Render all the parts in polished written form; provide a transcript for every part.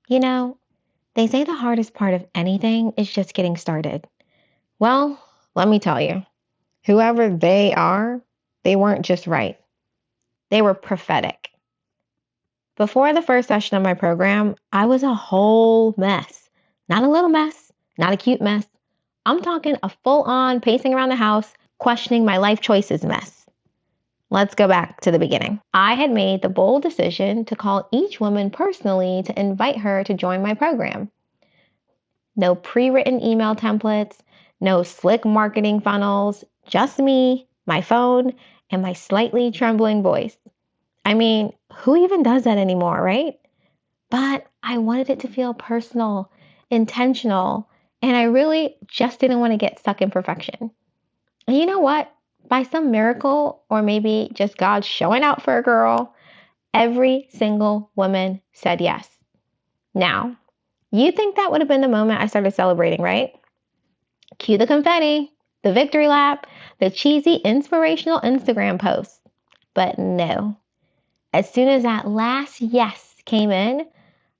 You know, they say the hardest part of anything is just getting started. Well, let me tell you, whoever they are, they weren't just right. They were prophetic. Before the first session of my program, I was a whole mess. Not a little mess, not a cute mess. I'm talking a full on pacing around the house, questioning my life choices mess. Let's go back to the beginning. I had made the bold decision to call each woman personally to invite her to join my program. No pre-written email templates, no slick marketing funnels, just me, my phone, and my slightly trembling voice. I mean, who even does that anymore, right? But I wanted it to feel personal, intentional, and I really just didn't want to get stuck in perfection. And you know what? By some miracle, or maybe just God showing out for a girl, every single woman said yes. Now, you think that would have been the moment I started celebrating, right? Cue the confetti, the victory lap, the cheesy inspirational Instagram post. But no. As soon as that last yes came in,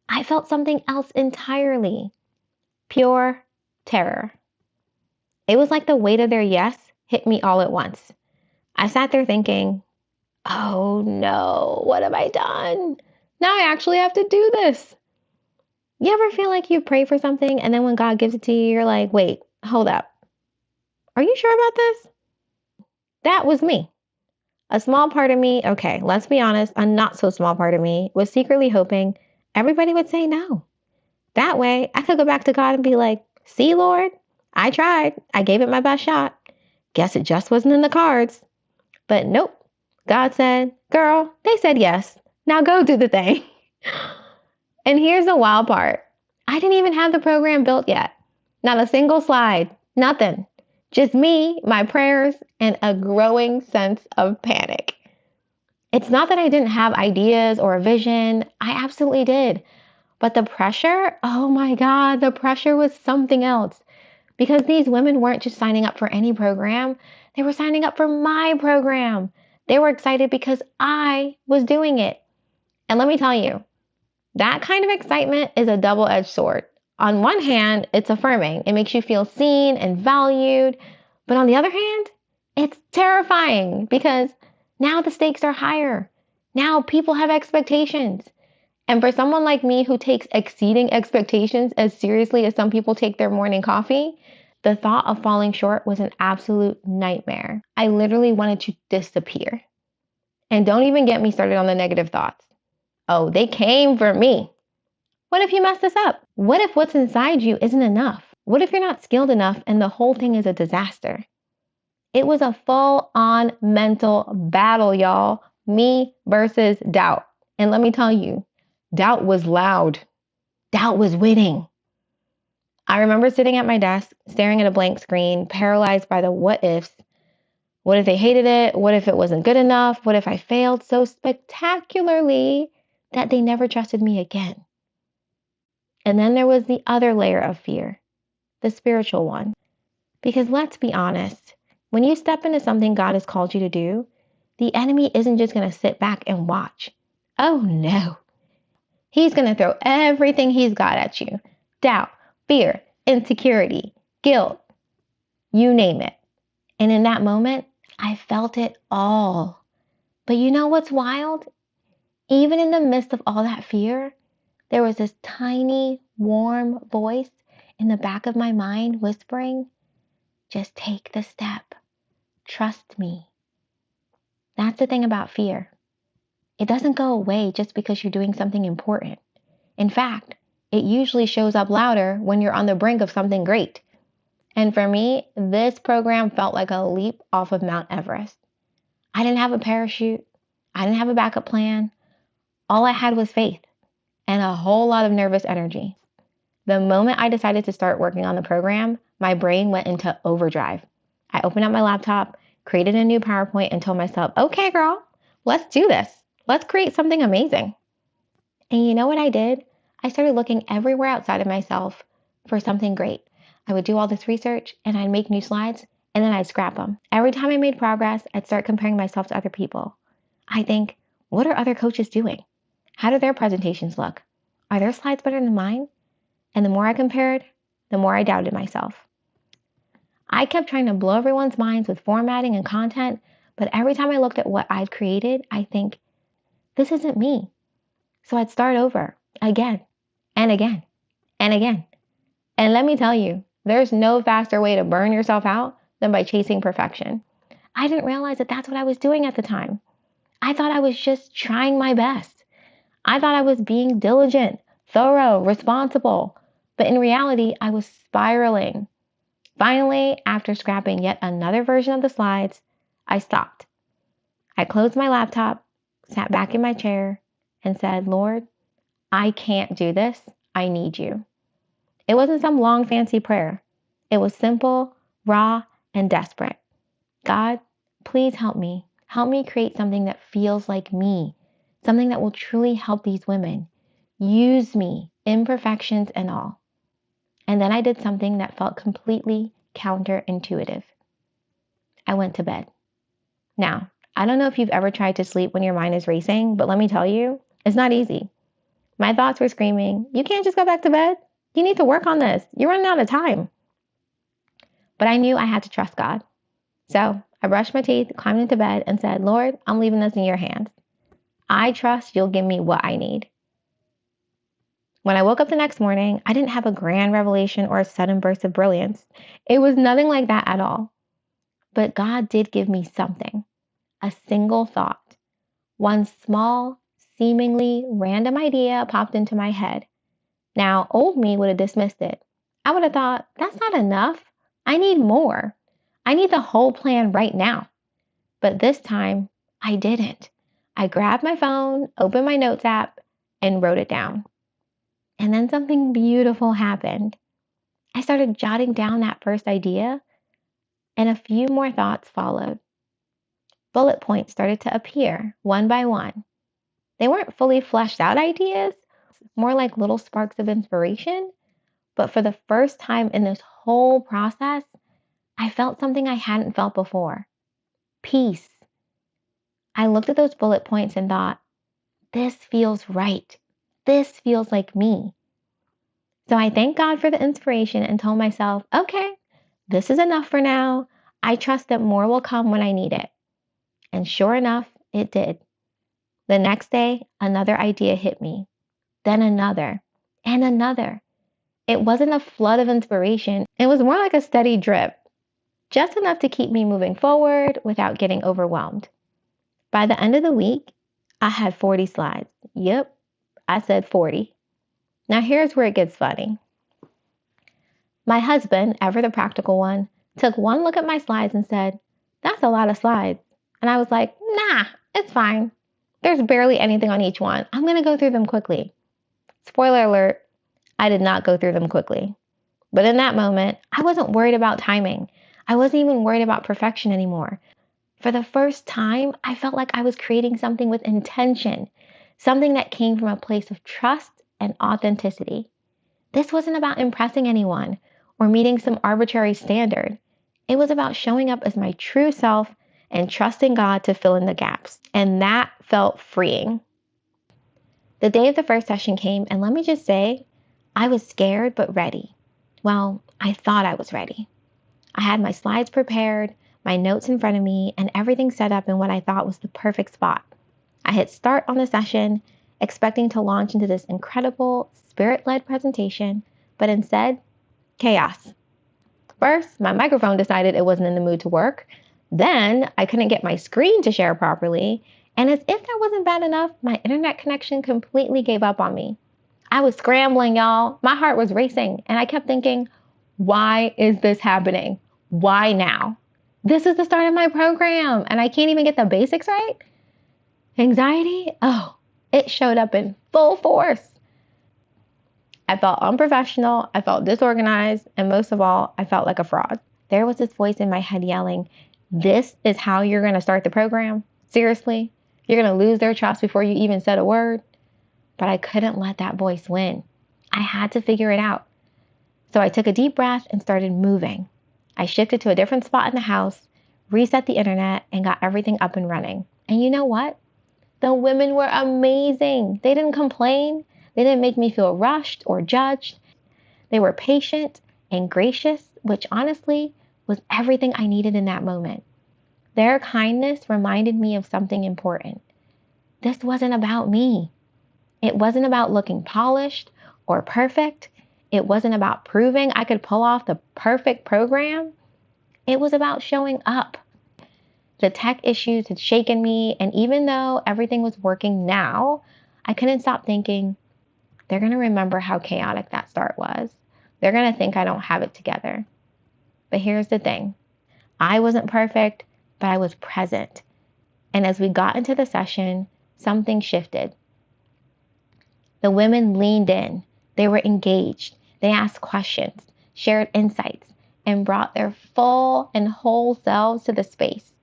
I felt something else entirely. Pure terror. It was like the weight of their yes hit me all at once. I sat there thinking, oh no, what have I done? Now I actually have to do this. You ever feel like you pray for something and then when God gives it to you, you're like, wait, hold up. Are you sure about this? That was me. A small part of me, okay, let's be honest, a not so small part of me was secretly hoping everybody would say no. That way I could go back to God and be like, see, Lord, I tried. I gave it my best shot. Guess it just wasn't in the cards. But nope. God said, girl, they said yes. Now go do the thing. And here's the wild part. I didn't even have the program built yet. Not a single slide. Nothing. Just me, my prayers, and a growing sense of panic. It's not that I didn't have ideas or a vision. I absolutely did. But the pressure, oh my God, the pressure was something else. Because these women weren't just signing up for any program. They were signing up for my program. They were excited because I was doing it. And let me tell you, that kind of excitement is a double-edged sword. On one hand, it's affirming. It makes you feel seen and valued. But on the other hand, it's terrifying because now the stakes are higher. Now people have expectations. And for someone like me who takes exceeding expectations as seriously as some people take their morning coffee, the thought of falling short was an absolute nightmare. I literally wanted to disappear. And don't even get me started on the negative thoughts. Oh, they came for me. What if you mess this up? What if what's inside you isn't enough? What if you're not skilled enough and the whole thing is a disaster? It was a full-on mental battle, y'all. Me versus doubt. And let me tell you, doubt was loud. Doubt was winning. I remember sitting at my desk, staring at a blank screen, paralyzed by the what ifs. What if they hated it? What if it wasn't good enough? What if I failed so spectacularly that they never trusted me again? And then there was the other layer of fear, the spiritual one. Because let's be honest, when you step into something God has called you to do, the enemy isn't just going to sit back and watch. Oh no. He's going to throw everything he's got at you. Doubt, fear, insecurity, guilt, you name it. And in that moment, I felt it all. But you know what's wild? Even in the midst of all that fear, there was this tiny, warm voice in the back of my mind whispering, just take the step. Trust me. That's the thing about fear. It doesn't go away just because you're doing something important. In fact, it usually shows up louder when you're on the brink of something great. And for me, this program felt like a leap off of Mount Everest. I didn't have a parachute. I didn't have a backup plan. All I had was faith and a whole lot of nervous energy. The moment I decided to start working on the program, my brain went into overdrive. I opened up my laptop, created a new PowerPoint, and told myself, okay, girl, let's do this. Let's create something amazing. And you know what I did? I started looking everywhere outside of myself for something great. I would do all this research and I'd make new slides and then I'd scrap them. Every time I made progress, I'd start comparing myself to other people. I think, what are other coaches doing? How do their presentations look? Are their slides better than mine? And the more I compared, the more I doubted myself. I kept trying to blow everyone's minds with formatting and content, but every time I looked at what I'd created, I think, this isn't me. So I'd start over again and again and again. And let me tell you, there's no faster way to burn yourself out than by chasing perfection. I didn't realize that that's what I was doing at the time. I thought I was just trying my best. I thought I was being diligent, thorough, responsible. But in reality, I was spiraling. Finally, after scrapping yet another version of the slides, I stopped. I closed my laptop, sat back in my chair, and said, Lord, I can't do this. I need you. It wasn't some long, fancy prayer. It was simple, raw, and desperate. God, please help me. Help me create something that feels like me, something that will truly help these women. Use me, imperfections and all. And then I did something that felt completely counterintuitive. I went to bed. Now, I don't know if you've ever tried to sleep when your mind is racing, but let me tell you, it's not easy. My thoughts were screaming, you can't just go back to bed. You need to work on this. You're running out of time. But I knew I had to trust God. So I brushed my teeth, climbed into bed, and said, Lord, I'm leaving this in your hands. I trust you'll give me what I need. When I woke up the next morning, I didn't have a grand revelation or a sudden burst of brilliance. It was nothing like that at all. But God did give me something, a single thought. One small, seemingly random idea popped into my head. Now, old me would have dismissed it. I would have thought, that's not enough. I need more. I need the whole plan right now. But this time, I didn't. I grabbed my phone, opened my notes app, and wrote it down. And then something beautiful happened. I started jotting down that first idea, and a few more thoughts followed. Bullet points started to appear one by one. They weren't fully fleshed out ideas, more like little sparks of inspiration. But for the first time in this whole process, I felt something I hadn't felt before. Peace. I looked at those bullet points and thought, this feels right. This feels like me. So I thanked God for the inspiration and told myself, okay, this is enough for now. I trust that more will come when I need it. And sure enough, it did. The next day, another idea hit me. Then another and another. It wasn't a flood of inspiration. It was more like a steady drip, just enough to keep me moving forward without getting overwhelmed. By the end of the week, I had 40 slides. Yep, I said 40. Now here's where it gets funny. My husband, ever the practical one, took one look at my slides and said, that's a lot of slides. And I was like, nah, it's fine. There's barely anything on each one. I'm going to go through them quickly. Spoiler alert, I did not go through them quickly. But in that moment, I wasn't worried about timing. I wasn't even worried about perfection anymore. For the first time, I felt like I was creating something with intention, something that came from a place of trust and authenticity. This wasn't about impressing anyone or meeting some arbitrary standard. It was about showing up as my true self and trusting God to fill in the gaps. And that felt freeing. The day of the first session came, and let me just say, I was scared but ready. Well, I thought I was ready. I had my slides prepared, my notes in front of me, and everything set up in what I thought was the perfect spot. I hit start on the session, expecting to launch into this incredible, spirit-led presentation, but instead, chaos. First, my microphone decided it wasn't in the mood to work. Then, I couldn't get my screen to share properly, and as if that wasn't bad enough, my internet connection completely gave up on me. I was scrambling, y'all. My heart was racing, and I kept thinking, why is this happening? Why now? This is the start of my program, and I can't even get the basics right? Anxiety? Oh, it showed up in full force. I felt unprofessional, I felt disorganized, and most of all, I felt like a fraud. There was this voice in my head yelling, this is how you're going to start the program? Seriously? You're going to lose their trust before you even said a word? But I couldn't let that voice win. I had to figure it out. So I took a deep breath and started moving. I shifted to a different spot in the house, reset the internet, and got everything up and running. And you know what? The women were amazing. They didn't complain. They didn't make me feel rushed or judged. They were patient and gracious, which honestly was everything I needed in that moment. Their kindness reminded me of something important. This wasn't about me. It wasn't about looking polished or perfect. It wasn't about proving I could pull off the perfect program. It was about showing up. The tech issues had shaken me, and even though everything was working now, I couldn't stop thinking, they're going to remember how chaotic that start was. They're going to think I don't have it together. But here's the thing. I wasn't perfect, but I was present. And as we got into the session, something shifted. The women leaned in. They were engaged. They asked questions, shared insights, and brought their full and whole selves to the space.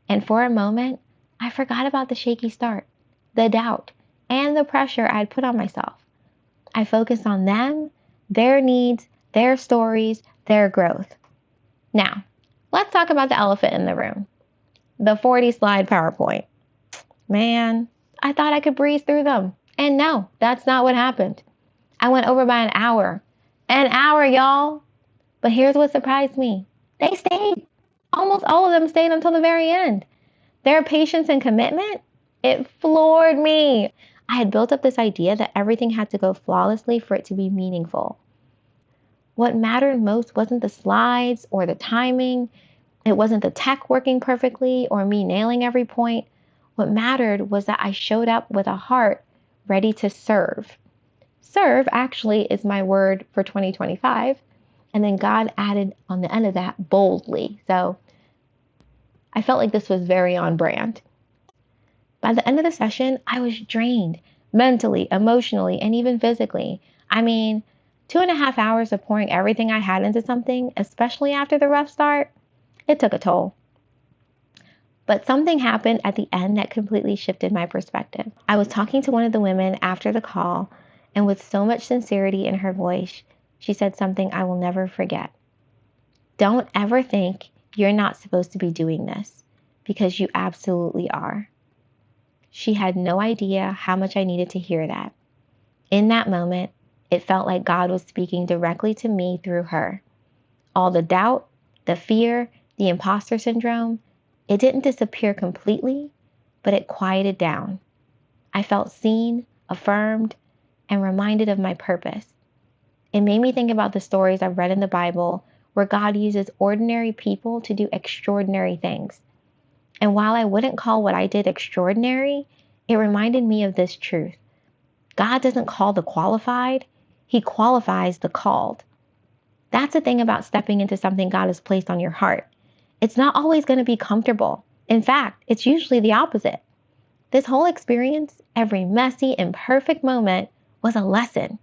And for a moment, I forgot about the shaky start, the doubt, and the pressure I'd put on myself. I focused on them, their needs, their stories, their growth. Now, let's talk about the elephant in the room. The 40-slide PowerPoint. Man, I thought I could breeze through them. And no, that's not what happened. I went over by an hour. An hour, y'all. But here's what surprised me. They stayed. Almost all of them stayed until the very end. Their patience and commitment, it floored me. I had built up this idea that everything had to go flawlessly for it to be meaningful. What mattered most wasn't the slides or the timing. It wasn't the tech working perfectly or me nailing every point. What mattered was that I showed up with a heart ready to serve. Serve actually is my word for 2025. And then God added on the end of that boldly. So I felt like this was very on brand. By the end of the session, I was drained mentally, emotionally, and even physically. I mean, 2.5 hours of pouring everything I had into something, especially after the rough start, it took a toll. But something happened at the end that completely shifted my perspective. I was talking to one of the women after the call, and with so much sincerity in her voice, she said something I will never forget. Don't ever think you're not supposed to be doing this, because you absolutely are. She had no idea how much I needed to hear that. In that moment, it felt like God was speaking directly to me through her. All the doubt, the fear, the imposter syndrome, it didn't disappear completely, but it quieted down. I felt seen, affirmed, and reminded of my purpose. It made me think about the stories I've read in the Bible where God uses ordinary people to do extraordinary things. And while I wouldn't call what I did extraordinary, it reminded me of this truth. God doesn't call the qualified, He qualifies the called. That's the thing about stepping into something God has placed on your heart. It's not always going to be comfortable. In fact, it's usually the opposite. This whole experience, every messy, imperfect moment, was a lesson.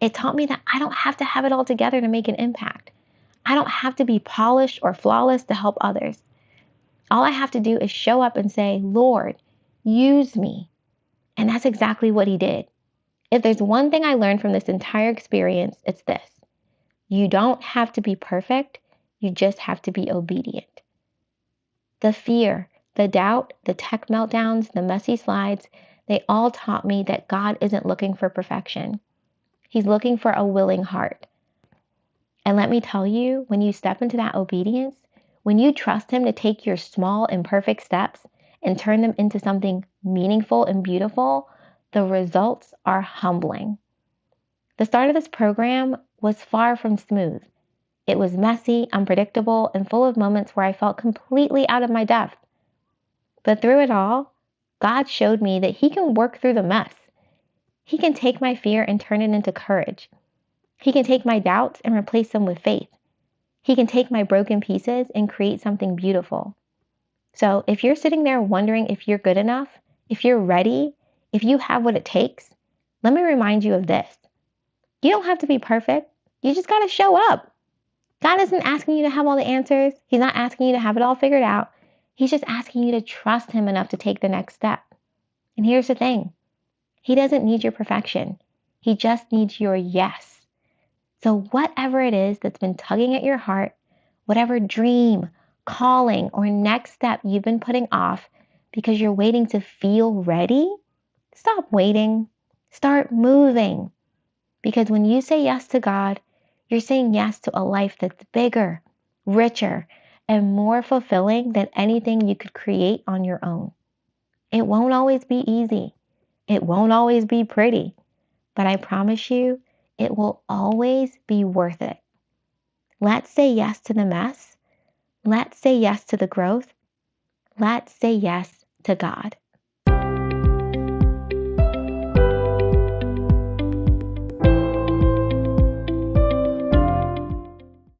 It taught me that I don't have to have it all together to make an impact. I don't have to be polished or flawless to help others. All I have to do is show up and say, Lord, use me. And that's exactly what He did. If there's one thing I learned from this entire experience, it's this. You don't have to be perfect. You just have to be obedient. The fear, the doubt, the tech meltdowns, the messy slides, they all taught me that God isn't looking for perfection. He's looking for a willing heart. And let me tell you, when you step into that obedience, when you trust Him to take your small, imperfect steps and turn them into something meaningful and beautiful, the results are humbling. The start of this program was far from smooth. It was messy, unpredictable, and full of moments where I felt completely out of my depth. But through it all, God showed me that He can work through the mess. He can take my fear and turn it into courage. He can take my doubts and replace them with faith. He can take my broken pieces and create something beautiful. So if you're sitting there wondering if you're good enough, if you're ready, if you have what it takes, let me remind you of this. You don't have to be perfect. You just got to show up. God isn't asking you to have all the answers. He's not asking you to have it all figured out. He's just asking you to trust Him enough to take the next step. And here's the thing. He doesn't need your perfection. He just needs your yes. So whatever it is that's been tugging at your heart, whatever dream, calling, or next step you've been putting off because you're waiting to feel ready, stop waiting. Start moving. Because when you say yes to God, you're saying yes to a life that's bigger, richer, and more fulfilling than anything you could create on your own. It won't always be easy. It won't always be pretty. But I promise you, it will always be worth it. Let's say yes to the mess. Let's say yes to the growth. Let's say yes to God.